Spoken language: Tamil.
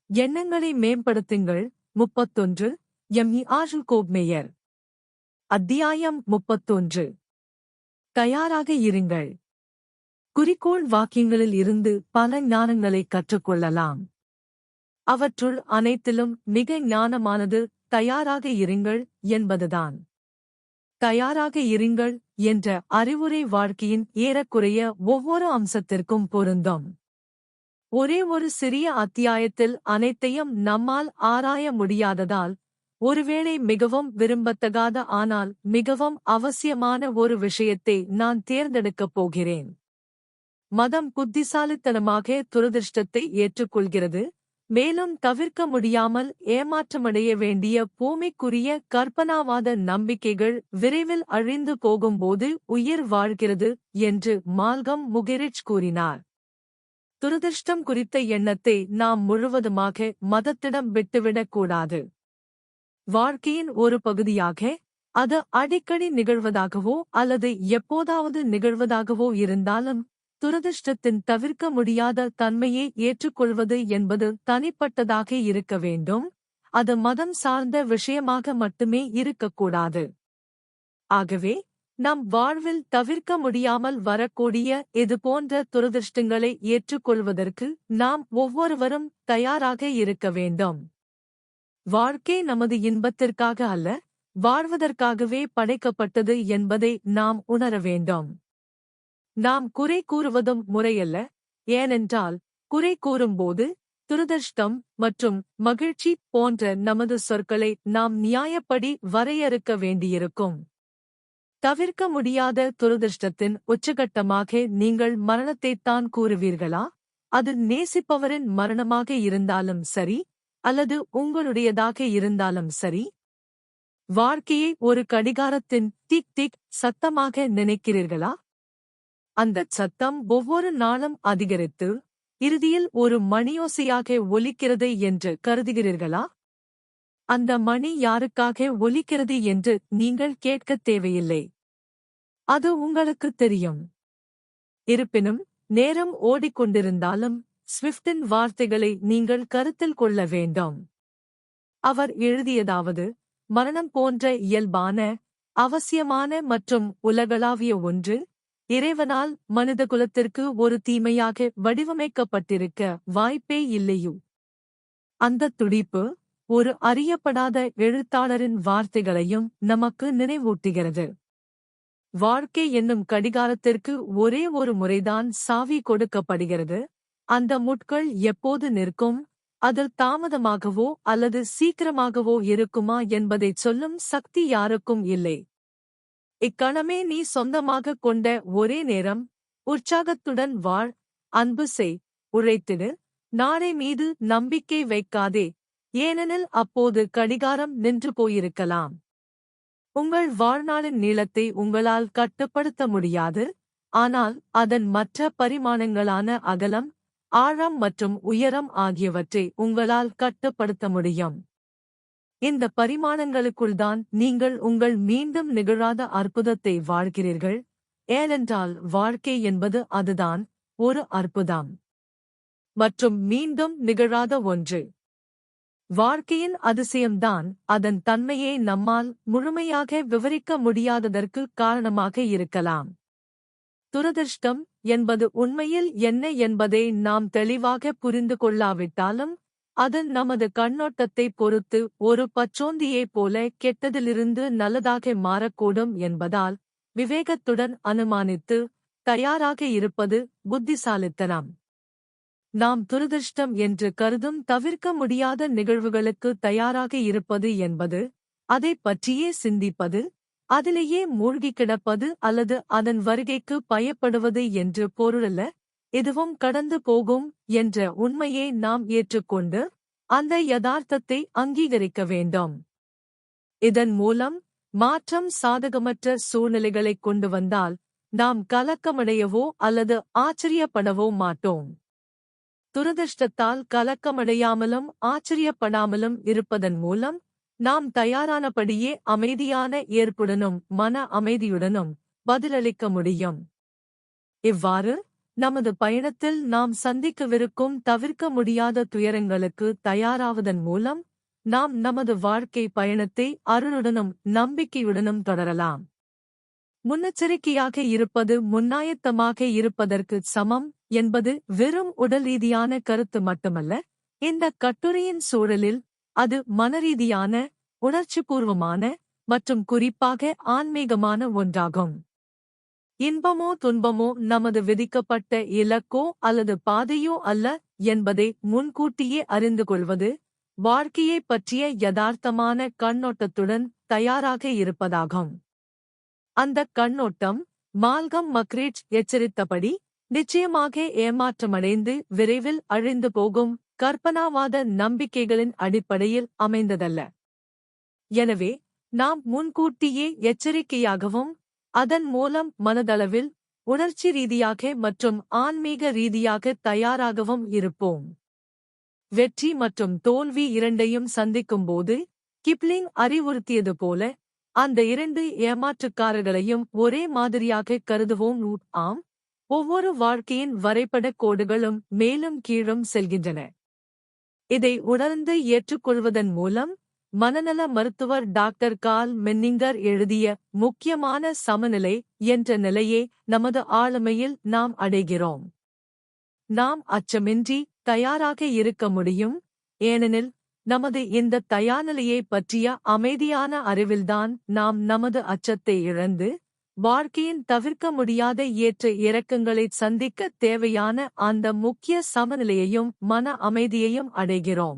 எண்ணங்களை மேம்படுத்துங்கள். 31. எம்இஆர் கோப்மேயர். அத்தியாயம் 31. தயாராக இருங்கள். குறிக்கோள் வாக்கியங்களில் இருந்து பல ஞானங்களை கற்றுக்கொள்ளலாம். அவற்றுள் அனைத்திலும் மிக ஞானமானது தயாராக இருங்கள் என்பதுதான். தயாராக இருங்கள் என்ற அறிவுரை வாழ்க்கையின் ஏறக்குறைய ஒவ்வொரு அம்சத்திற்கும் பொருந்தும். ஒரே ஒரு சிறிய அத்தியாயத்தில் அனைத்தையும் நம்மால் ஆராய முடியாததால், ஒருவேளை மிகவும் விரும்பத்தகாத ஆனால் மிகவும் அவசியமான ஒரு விஷயத்தை நான் தேர்ந்தெடுக்கப் போகிறேன். மதம் புத்திசாலித்தனமாக துரதிர்ஷ்டத்தை ஏற்றுக்கொள்கிறது, மேலும் தவிர்க்க முடியாமல் ஏமாற்றமடைய வேண்டிய பூமிக்குரிய கற்பனாவாத நம்பிக்கைகள் விரைவில் அழிந்து போகும்போது உயிர் வாழ்கிறது என்று மால்கம் முகெரிட்ஜ் கூறினார். துரதிர்ஷ்டம் குறித்த எண்ணத்தை நாம் முழுவதுமாக மதத்திடம் விட்டுவிடக்கூடாது. வாழ்க்கையின் ஒரு பகுதியாக, அது அடிக்கடி நிகழ்வதாகவோ அல்லது எப்போதாவது நிகழ்வதாகவோ இருந்தாலும், துரதிர்ஷ்டத்தின் தவிர்க்க முடியாத தன்மையை ஏற்றுக்கொள்வது என்பது தனிப்பட்டதாக இருக்க வேண்டும், அது மதம் சார்ந்த விஷயமாக மட்டுமே இருக்கக்கூடாது. ஆகவே, நம் வாழ்வில் தவிர்க்க முடியாமல் வரக்கூடிய இதுபோன்ற துரதிர்ஷ்டங்களை ஏற்றுக்கொள்வதற்கு நாம் ஒவ்வொருவரும் தயாராக இருக்க வேண்டும். வாழ்க்கை நமது இன்பத்திற்காக அல்ல, வாழ்வதற்காகவே படைக்கப்பட்டது என்பதை நாம் உணர வேண்டும். நாம் குறை கூறுவதும் முறையல்ல, ஏனென்றால் குறை கூறும்போது துரதிர்ஷ்டம் மற்றும் மகிழ்ச்சி போன்ற நமது சொற்களை நாம் நியாயப்படி வரையறுக்க வேண்டியிருக்கும். தவிர்க்க முடியாத துரதிர்ஷ்டத்தின் உச்சகட்டமாக நீங்கள் மரணத்தைத்தான் கூறுவீர்களா? அது நேசிப்பவரின் மரணமாக இருந்தாலும் சரி, அல்லது உங்களுடையதாக இருந்தாலும் சரி. வாழ்க்கையை ஒரு கடிகாரத்தின் டிக் டிக் சத்தமாக நினைக்கிறீர்களா? அந்தச் சத்தம் ஒவ்வொரு நாளும் அதிகரித்து, இறுதியில் ஒரு மணியோசையாக ஒலிக்கிறது என்று கருதுகிறீர்களா? அந்த மணி யாருக்காக ஒலிக்கிறது என்று நீங்கள் கேட்கத் தேவையில்லை. அது உங்களுக்குத் தெரியும். இருப்பினும், நேரம் ஓடிக்கொண்டிருந்தாலும், ஸ்விஃப்டின் வார்த்தைகளை நீங்கள் கருத்தில் கொள்ள வேண்டும். அவர் எழுதியதாவது, மரணம் போன்ற இயல்பான, அவசியமான மற்றும் உலகளாவிய ஒன்று, இறைவனால் மனிதகுலத்திற்கு ஒரு தீமையாக வடிவமைக்கப்பட்டிருக்க வாய்ப்பே இல்லையு. அந்தத் துடிப்பு, ஒரு அறியப்படாத எழுத்தாளரின் வார்த்தைகளையும் நமக்கு நினைவூட்டுகிறது. வாழ்க்கை என்னும் கடிகாரத்திற்கு ஒரே ஒரு முறைதான் சாவி கொடுக்கப்படுகிறது, அந்த முட்கள் எப்போது நிற்கும், அதில் தாமதமாகவோ அல்லது சீக்கிரமாகவோ இருக்குமா என்பதைச் சொல்லும் சக்தி யாருக்கும் இல்லை. இக்கணமே நீ சொந்தமாகக் கொண்ட ஒரே நேரம். உற்சாகத்துடன் வாழ், அன்பு செய், உழைத்திடு, நாளை மீது நம்பிக்கை வைக்காதே, ஏனெனில் அப்போது கடிகாரம் நின்று போயிருக்கலாம். உங்கள் வாழ்நாளின் நீளத்தை உங்களால் கட்டுப்படுத்த முடியாது, ஆனால் அதன் மற்ற பரிமாணங்களான அகலம், ஆழம் மற்றும் உயரம் ஆகியவற்றை உங்களால் கட்டுப்படுத்த முடியும். இந்த பரிமாணங்களுக்குள்தான் நீங்கள் உங்கள் மீண்டும் நிகழாத அற்புதத்தை வாழ்கிறீர்கள், ஏனென்றால் வாழ்க்கை என்பது அதுதான், ஒரு அற்புதம் மற்றும் மீண்டும் நிகழாத ஒன்று. வாழ்க்கையின் அதிசயம்தான் அதன் தன்மையை நம்மால் முழுமையாக விவரிக்க முடியாததற்கு காரணமாக இருக்கலாம். துரதிர்ஷ்டம் என்பது உண்மையில் என்ன என்பதை நாம் தெளிவாக புரிந்து கொள்ளாவிட்டாலும், அது நமது கண்ணோட்டத்தை பொறுத்து ஒரு பச்சோந்தியைப் போல கெட்டதிலிருந்து நல்லதாக மாறக்கூடும் என்பதால், விவேகத்துடன் அனுமானித்து தயாராக இருப்பது புத்திசாலித்தனம். நாம் துரதிர்ஷ்டம் என்று கருதும் தவிர்க்க முடியாத நிகழ்வுகளுக்கு தயாராக இருப்பது என்பது, அதைப் பற்றியே சிந்திப்பது, அதிலேயே மூழ்கிக் கிடப்பது அல்லது அதன் வருகைக்கு பயப்படுவது என்று பொருளல்ல. எதுவும் கடந்து போகும் என்ற உண்மையை நாம் ஏற்றுக்கொண்டு, அந்த யதார்த்தத்தை அங்கீகரிக்க வேண்டும். இதன் மூலம், மாற்றம் சாதகமற்ற சூழ்நிலைகளைக் கொண்டு வந்தால், நாம் கலக்கமடையவோ அல்லது ஆச்சரியப்படவோ மாட்டோம். துரதிர்ஷ்டத்தால் கலக்கமடையாமலும் ஆச்சரியப்படாமலும் இருப்பதன் மூலம், நாம் தயாரானபடியே அமைதியான ஏற்புடனும் மன அமைதியுடனும் பதிலளிக்க முடியும். இவ்வாறு, நமது பயணத்தில் நாம் சந்திக்கவிருக்கும் தவிர்க்க முடியாத துயரங்களுக்கு தயாராவதன் மூலம் நாம் நமது வாழ்க்கை பயணத்தை அருளுடனும் நம்பிக்கையுடனும் தொடரலாம். முன்னெச்சரிக்கையாக இருப்பது முன்னாயத்தமாக இருப்பதற்கு சமம் என்பது வெறும் உடல் ரீதியான கருத்து மட்டுமல்ல, இந்த கட்டுரையின் சூழலில் அது மனரீதியான, உணர்ச்சிபூர்வமான மற்றும் குறிப்பாக ஆன்மீகமான ஒன்றாகும். இன்பமோ துன்பமோ நமது விதிக்கப்பட்ட இலக்கோ அல்லது பாதையோ அல்ல என்பதை முன்கூட்டியே அறிந்து கொள்வது, வாழ்க்கையைப் பற்றிய யதார்த்தமான கண்ணோட்டத்துடன் தயாராக இருப்பதாகும். அந்தக் கண்ணோட்டம், மால்கம் மக்ரீட்ஜ் எச்சரித்தபடி, நிச்சயமாக ஏமாற்றமடைந்து விரைவில் அழிந்து போகும் கற்பனாவாத நம்பிக்கைகளின் அடிப்படையில் அமைந்ததல்ல. எனவே, நாம் முன்கூட்டியே எச்சரிக்கையாகவும், அதன் மூலம் மனதளவில், உணர்ச்சி ரீதியாக மற்றும் ஆன்மீக ரீதியாக தயாராகவும் இருப்போம். வெற்றி மற்றும் தோல்வி இரண்டையும் சந்திக்கும்போது, கிப்லிங் அறிவுறுத்தியது போல, அந்த இரண்டு ஏமாற்றுக்காரர்களையும் ஒரே மாதிரியாக கருதுவோம். ஆம், ஒவ்வொரு வாழ்க்கையின் வரைபடக் கோடுகளும் மேலும் கீழும் செல்கின்றன. இதை உணர்ந்து ஏற்றுக்கொள்வதன் மூலம், மனநல மருத்துவர் டாக்டர் கார்ல் மென்னிங்கர் எழுதிய முக்கியமான சமநிலை என்ற நிலையை நமது ஆளுமையில் நாம் அடைகிறோம். நாம் அச்சமின்றி தயாராக இருக்க முடியும், ஏனெனில் நமது இந்த தயார்நிலையைப் பற்றிய அமைதியான அறிவில்தான் நாம் நமது அச்சத்தை இழந்து, வாழ்க்கையின் தவிர்க்க முடியாத ஏற்ற இறக்கங்களைச் சந்திக்க தேவையான அந்த முக்கிய சமநிலையையும் மன அமைதியையும் அடைகிறோம்.